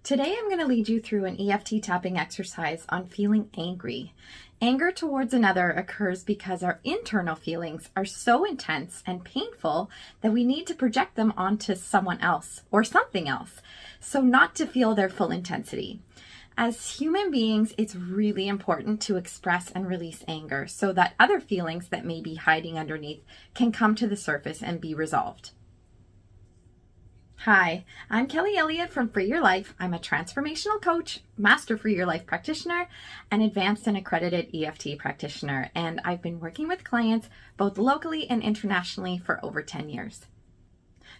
Today I'm going to lead you through an EFT tapping exercise on feeling angry. Anger towards another occurs because our internal feelings are so intense and painful that we need to project them onto someone else or something else, so not to feel their full intensity. As human beings, it's really important to express and release anger so that other feelings that may be hiding underneath can come to the surface and be resolved. Hi, I'm Kelly Elliott from Free Your Life. I'm a transformational coach, master Free Your Life practitioner, and advanced and accredited EFT practitioner. And I've been working with clients both locally and internationally for over 10 years.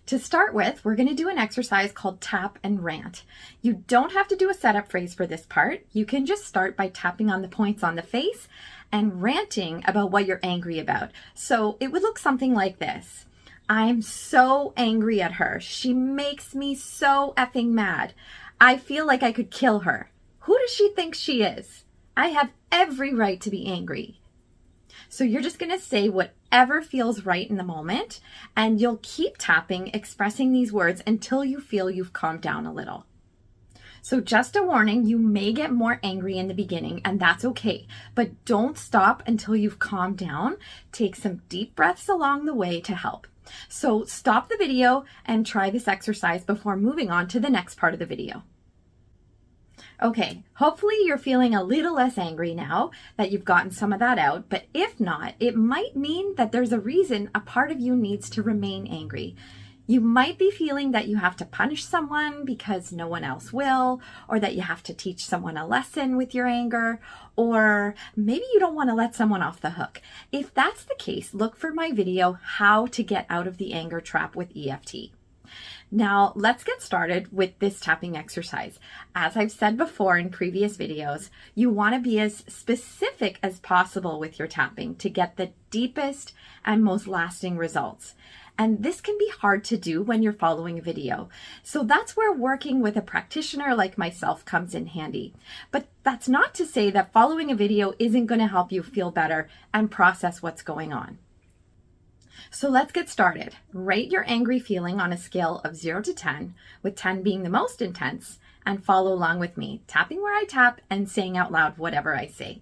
To start with, we're going to do an exercise called tap and rant. You don't have to do a setup phrase for this part. You can just start by tapping on the points on the face and ranting about what you're angry about. So it would look something like this. I'm so angry at her. She makes me so effing mad. I feel like I could kill her. Who does she think she is? I have every right to be angry. So you're just going to say whatever feels right in the moment, and you'll keep tapping, expressing these words until you feel you've calmed down a little. So just a warning, you may get more angry in the beginning, and that's okay. But don't stop until you've calmed down. Take some deep breaths along the way to help. So stop the video and try this exercise before moving on to the next part of the video. Okay, hopefully you're feeling a little less angry now that you've gotten some of that out, but if not, it might mean that there's a reason a part of you needs to remain angry. You might be feeling that you have to punish someone because no one else will, or that you have to teach someone a lesson with your anger, or maybe you don't want to let someone off the hook. If that's the case, look for my video, How to Get Out of the Anger Trap with EFT. Now, let's get started with this tapping exercise. As I've said before in previous videos, you want to be as specific as possible with your tapping to get the deepest and most lasting results. And this can be hard to do when you're following a video. So that's where working with a practitioner like myself comes in handy. But that's not to say that following a video isn't going to help you feel better and process what's going on. So let's get started. Rate your angry feeling on a scale of 0 to 10, with 10 being the most intense, and follow along with me, tapping where I tap and saying out loud whatever I say.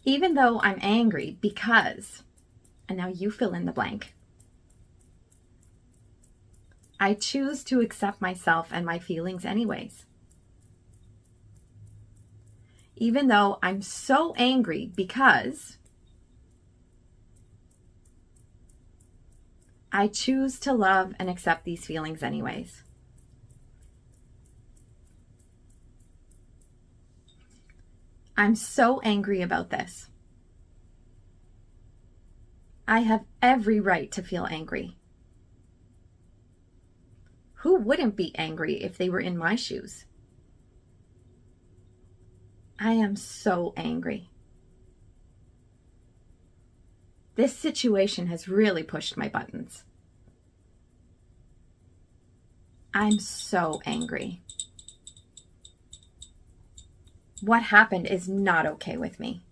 Even though I'm angry because, and now you fill in the blank, I choose to accept myself and my feelings anyways. Even though I'm so angry because I choose to love and accept these feelings anyways. I'm so angry about this. I have every right to feel angry. Who wouldn't be angry if they were in my shoes? I am so angry. This situation has really pushed my buttons. I'm so angry. What happened is not okay with me.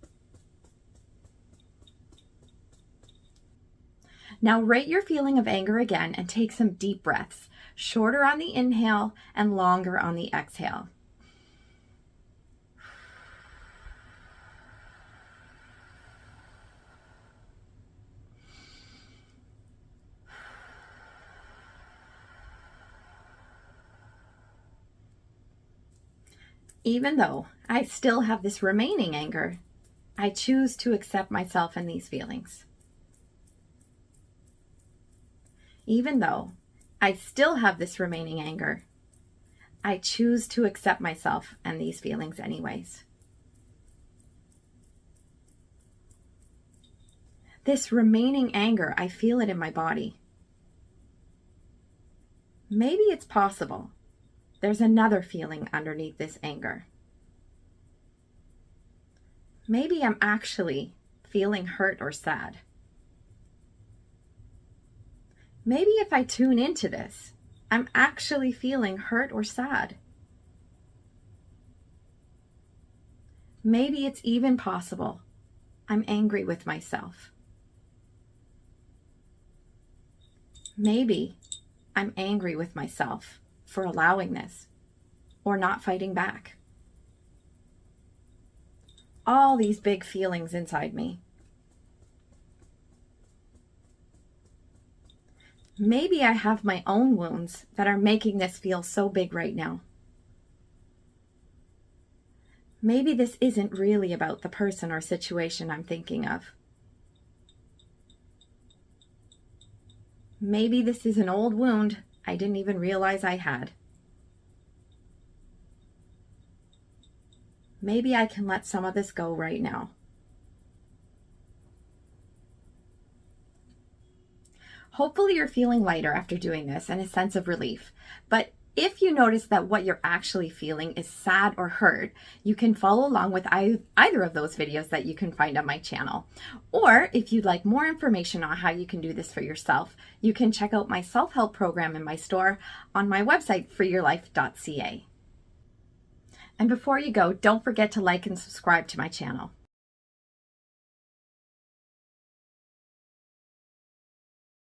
Now rate your feeling of anger again and take some deep breaths, shorter on the inhale and longer on the exhale. Even though I still have this remaining anger, I choose to accept myself and these feelings. Even though I still have this remaining anger, I choose to accept myself and these feelings anyways. This remaining anger, I feel it in my body. Maybe it's possible there's another feeling underneath this anger. Maybe I'm actually feeling hurt or sad. Maybe if I tune into this, I'm actually feeling hurt or sad. Maybe it's even possible I'm angry with myself. Maybe I'm angry with myself for allowing this or not fighting back. All these big feelings inside me. Maybe I have my own wounds that are making this feel so big right now. Maybe this isn't really about the person or situation I'm thinking of. Maybe this is an old wound I didn't even realize I had. Maybe I can let some of this go right now. Hopefully you're feeling lighter after doing this and a sense of relief. But if you notice that what you're actually feeling is sad or hurt, you can follow along with either of those videos that you can find on my channel. Or if you'd like more information on how you can do this for yourself, you can check out my self-help program in my store on my website, freeyourlife.ca. And before you go, don't forget to like and subscribe to my channel.